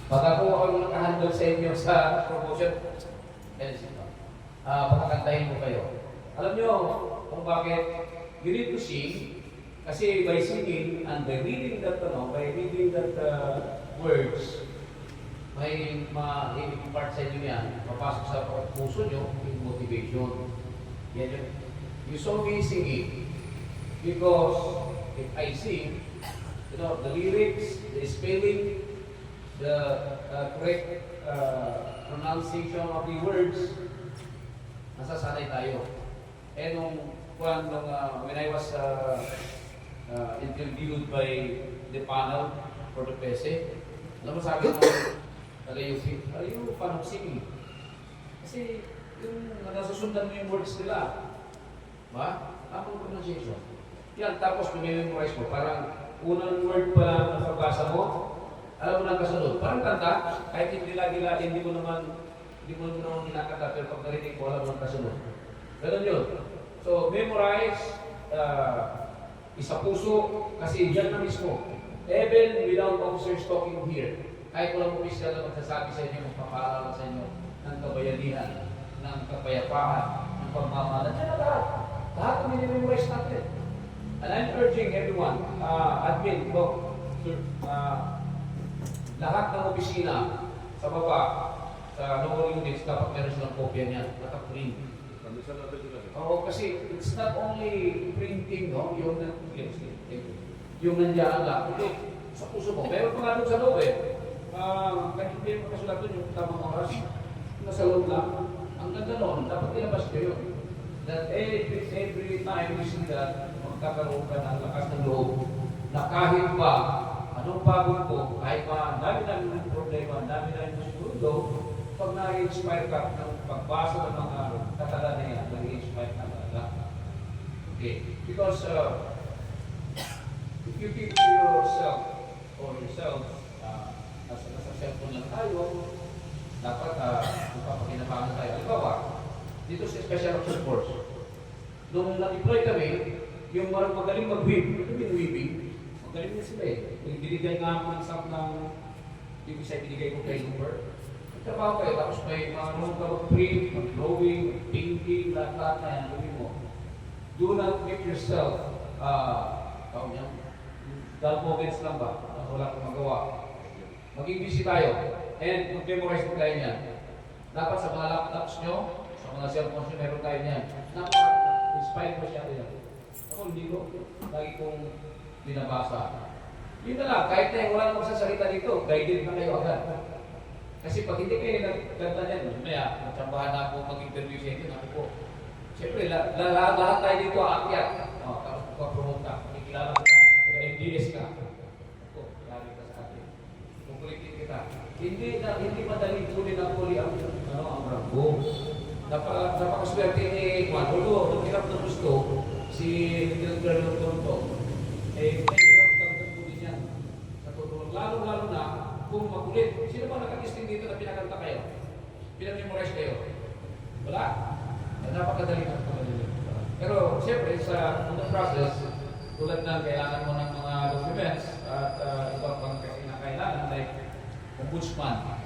Pag ako nakahandle sa inyo sa promotion, pakakantahin mo kayo. Alam nyo kung bakit you need to sing, kasi by singing and by reading that, words, may ma-impart sa inyo yan, papasok sa puso nyo, yung motivation. Yan yun. You saw me singing because if I sing, the lyrics, the spelling, the correct pronunciation of the words, nasasanay tayo. And when I was interviewed by the panel for the PESE, alam mo sabi ng Tagayusi, are you fan of singing? Kasi yung nasusundan mo yung words nila, ba? Ang pronunciation. Yan, tapos kumemorize mo, parang unang word pa lang na pagbasa mo, alam mo na kasunod. Parang kanta, kahit hindi hindi mo naman kinakanta, pero pag narinig mo, alam mo na kasunod. Ganun yun. So, memorize, isa puso, kasi dyan na mismo. Even without officers talking here, kahit walang opisyal na magsasabi sa inyo, magpapaalala sa inyo ng kabayanihan, ng kapayapaan, ng pagmamahalan, dyan na lahat. Lahat ang minimemorize natin. And I'm urging everyone, admin, lahat ng opisina sa baba, sa lower units, dapat meron silang kopya niyan, nakaprint. Oo, kasi it's not only printing, no? Yung nandiyan lang. Sa puso mo. Meron pa nga doon sa loob kahit hindi mo kasulat doon yung tamang oras, nasa loob lang. Ang ganda noon, dapat ilabas kayo. That every time you see that, magkakaroon ka ng lakas ng loob, na kahit pa, anong pagod ko, kahit pa, dami ng problema, dami ng siguro, pag na-inspire ka ng pagbasa ng mga katala na yan, nag-inspire ka talaga. Okay. Because if you keep yourself or yourself, nasa cellphone lang tayo, dapat magpapakinabangan tayo. Halimbawa, dito sa Special Action Force, nung na-deploy kami, yung magaling mag-weave, ito yung weaving, magaling na sila Binigay nga ako ng samp ng binigay ko kay Cooper. Trabaho kayo, tapos may marunong ka mag-print, mag-drawing, painting, lahat na yan, gawin mo. Do not make yourself, dull moments lang ba? Wala kang magawa. Maging busy tayo. And mag-memorize mo tayo niyan. Dapat sa mga laptops nyo, sa mga cellphones nyo, meron tayo niyan. Inspire mo siya rin. Ako, hindi ko. Lagi kong binabasa. Yun na lang, kahit na wala nang magsasalita dito, guided na kayo agad. Kasi pag hindi kayo nagkanta niyan, maya, natsambahan na ako mag-interview sa inyo, ako po. Siyempre, lahat tayo dito aakyat. Tapos magpapromote ka, makikilala ka, nag-MDS ka. Ako, lagi ka sa atin. Kukulitin kita. Hindi madaling kunin ang kuli ang Rambo. Napakaswerte ni Juan. Although, hirap na gusto, si Gilbert Tonto, may hirap na kunin yan. Sa totoo, lalo na, kung makulit. Sino ba nakatisting dito na pinakanta kayo? Pinamemorize kayo? Wala. Napakadali ng pagkadali. Pero siyempre, sa process, tulad ng kailangan mo ng mga documents at ibang pang kinakailangan like ombudsman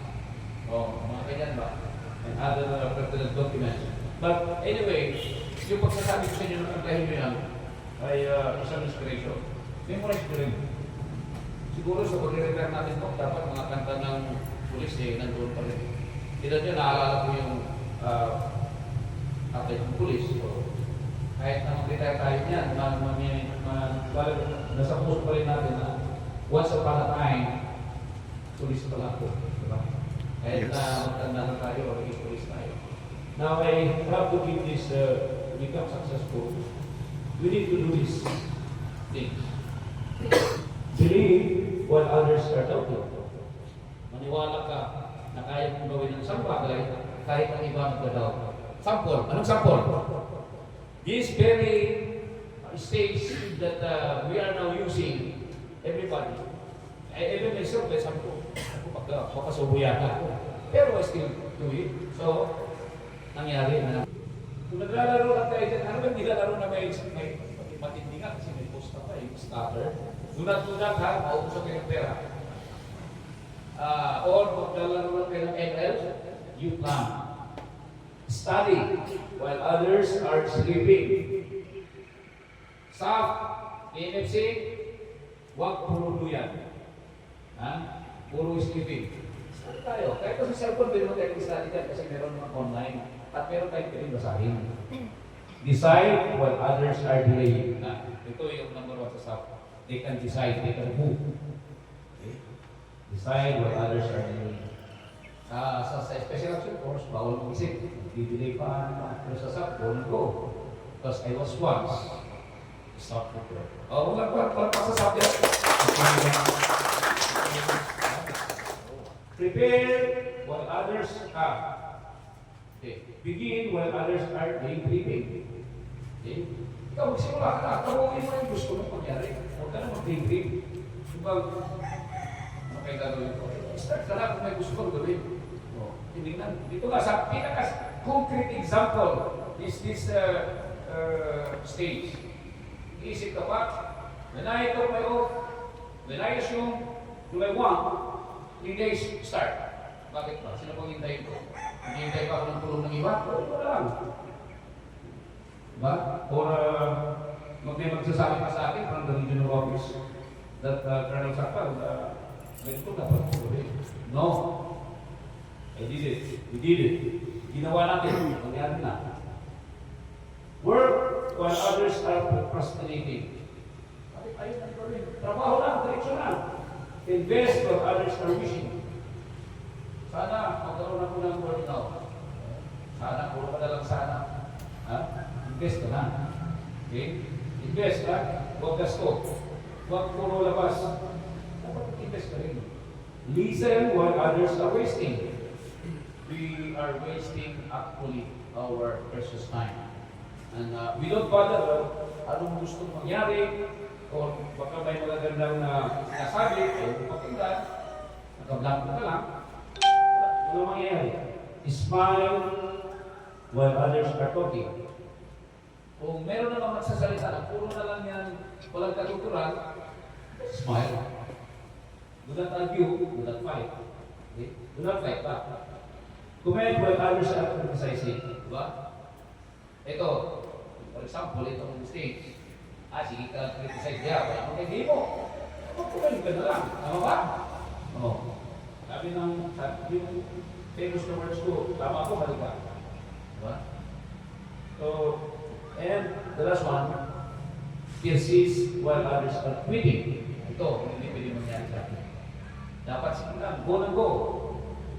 o mga ganyan ba? And other pertinent documents. But anyway, yung pagsasabi ko sa inyo ng kantahin nyo yan ay isang inspiration. Memorize ko rin. Siguro sa pag-retire natin po, dapat mga kanta ng pulis nandun pa rin. Kita nyo, naalala ko yung atay ng pulis. So, kahit na mag-retire tayo niyan, nasa puso pa rin natin na once upon a time, pulis pala po. Diba? Kahit na magtanda na tayo, o maging pulis tayo. Now, I have to give this, to become successful, we need to do this things. Believe what others are doubting. Maniwala ka na kaya mong gawin ng isang bagay kahit ang iba nagdadaw. Sample. Anong sample? This very stage that we are now using, everybody, even myself, may sample. Ako makasubuya ka. Pero I still do it. So, nangyari na. Kung naglalaro lang tayo dyan, ano ba nilalaro na may matindi nga kasi may post na pa, yung starter. Dunat ha, maubos ang kanyang pera. or maglalaro lang kayo ng ML, youth lang. Study while others are sleeping. Staff, AMFC, huwag puro luyan. Puro sleeping. Study tayo. Kahit sa cellphone, pwede mo tayo study dyan kasi meron naman online. At meron tayong pwedeng basahin. Decide while others are delaying. Ito yung number 1 sa staff. They can decide, they can move. Okay? Decide while others are delaying. Sa special action course, bawal mag-isip. Di-delay pa. Pero sa staff, go and go. Because I was once. Stop it. Wala pa sa subject. Prepare while others are. Okay. Begin while others are daydreaming. Okay? Ikaw magsimula ka na. Tawagin mo yung gusto mong mangyari. Huwag ka na mag-daydream. Diba, ano kayo gagawin ko? Start ka na kung may gusto kong gawin. Tinignan. Dito nga sa pinaka-concrete example is this stage. Iisip ka pa, when I took my oath, when I assume, do I want, 3 days, start. Bakit ba? Sino pang hintayin ko? Hintay pa ako ng tulong ng iba? Wala lang. Diba? Or may magsasabi pa sa akin from the regional office that Colonel Sakpal, ganito dapat ko gawin. No. I did it. We did it. Ginawa natin. Nangyari na. Work while others are procrastinating. Ayun ang gawin. Trabaho lang, direksyon lang. Invest while others are wishing. Sana magkaroon ako ng work now. Sana, puro ka na lang sana. Invest ka na. Okay? Invest ka. Huwag gasto. Huwag puro labas. Dapat invest ka rin. Listen while others are wasting. We are wasting actually our precious time. And we don't bother anong gusto mangyari o baka may magagandang sinasabi o pakinggan, nakablanko ka lang, wala mangyayari. Smile while others are talking. Kung meron naman magsasalita na puro na lang yan, walang katuturan, smile. Do not argue, do not fight. Okay? Do not fight back. Comment while others are criticizing. Diba? Ito, for example, ito kong stage. Sige ka criticize niya, wala kang hindi mo. Mag-comment ka na lang. Tama ba? Oo. Sabi yung famous na words ko, tama ko, mali ka. Diba? So, and the last one, persist while others are quitting. Ito, hindi pwede mangyari sa akin. Dapat simulan, go and go.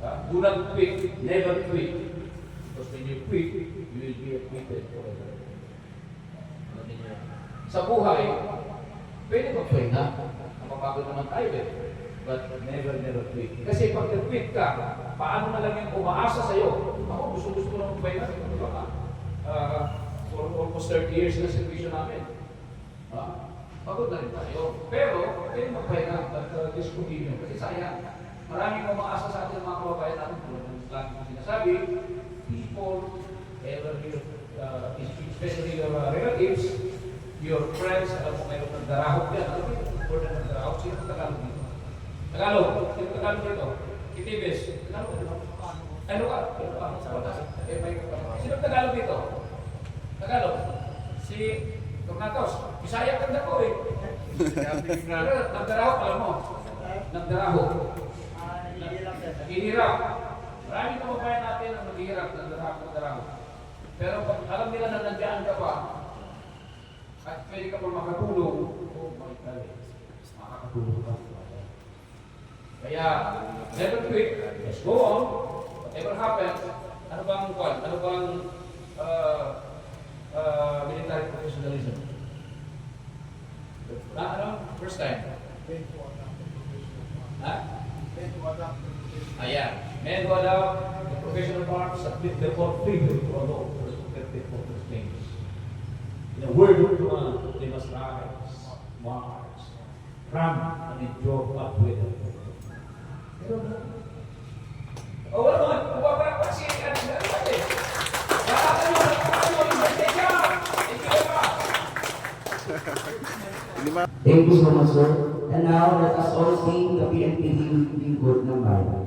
Do not quit, never quit. Because when you quit, you will be acquitted forever. Sa buhay, pwede magpahinga. Napapagod naman tayo eh. But never quit. Kasi pag nag-quit ka, paano na lang yung umaasa sa'yo? Ako gusto na magpahinga. For almost 30 years na servisyo namin. Pagod na rin tayo. Pero, pwede magpahinga. But discontinue. Kasi sayang. Maraming umaasa sa atin mga kababayan natin. Lagi kong sinasabi, people, especially your relatives, your friends, alam mo mayroon ng darahok yan. Alam mo yung important ng darahok? Sino ang Tagalog dito? Tagalog? Sino ang Tagalog dito? Kitibes? Tagalog dito? Ano ka? Sino ang Tagalog dito? Tagalog? Si Tornatos. Bisaya ka na ko eh. Nagdarahok, alam mo? Nagdarahok. Naghihirap. Maraming kababayan natin ang naghihirap, nagdarahok. Pero pag alam nila na nandiyan ka pa, at pwede ka pa makatulong, oh my God, makakatulong ka. Kaya, never quit, just go on, whatever happens, ano bang military professionalism? First time? Ayan. Men who adopt the professional arms submit their own freedom to a law for the protective of their claims. In a word of command, they must rise, march, run, and endure up with them. Wala naman. Kasi Thank you so much, sir. And now, let us all sing the PNP hymn, Lingkod ng Bayan.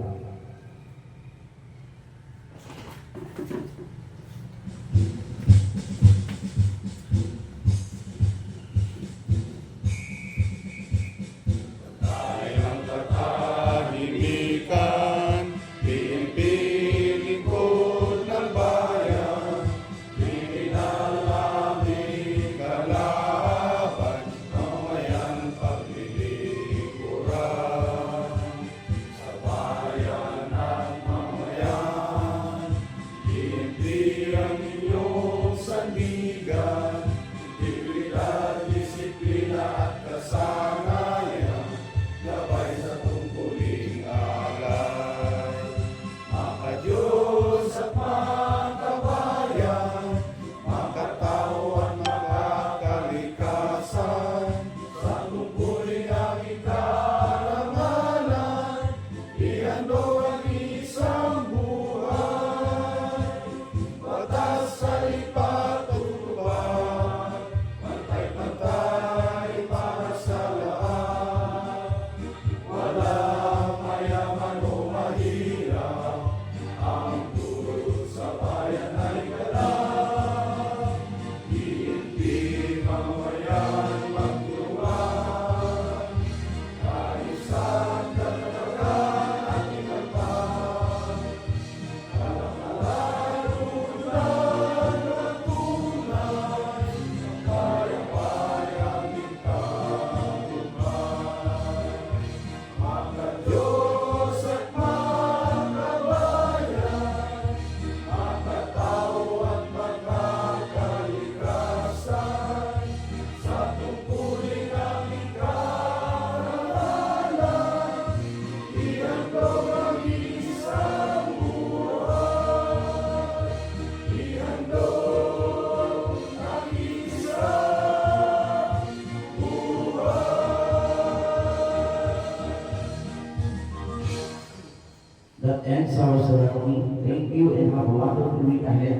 That ends our ceremony. Thank you and have a wonderful week ahead.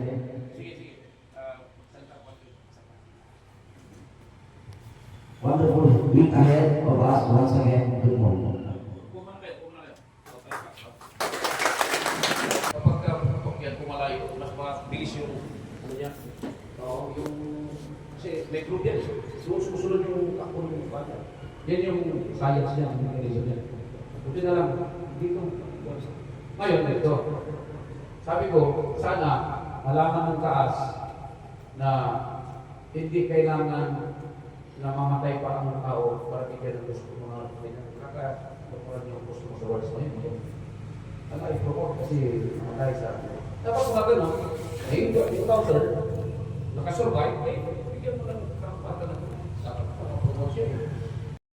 Wonderful week ahead of us once again. Good morning. Kapag yan pumalayo, mas mabilis yung ano niya. Oo, yung kasi may group yan. Susunod yung takbo ng bata. Yan yung science niya, yung mechanism niya. Buti na lang, dito. Ngayon, ito. Sabi ko, sana malaman ng taas na hindi kailangan na mamatay pa ang tao para bigyan ng gusto mo na kaka-tukuran yung gusto mo sa words mo yun. Ano, i-promote kasi mamatay sa dapat mga gano'n, eh, yung 2,000, nakasurvive, eh, bigyan mo na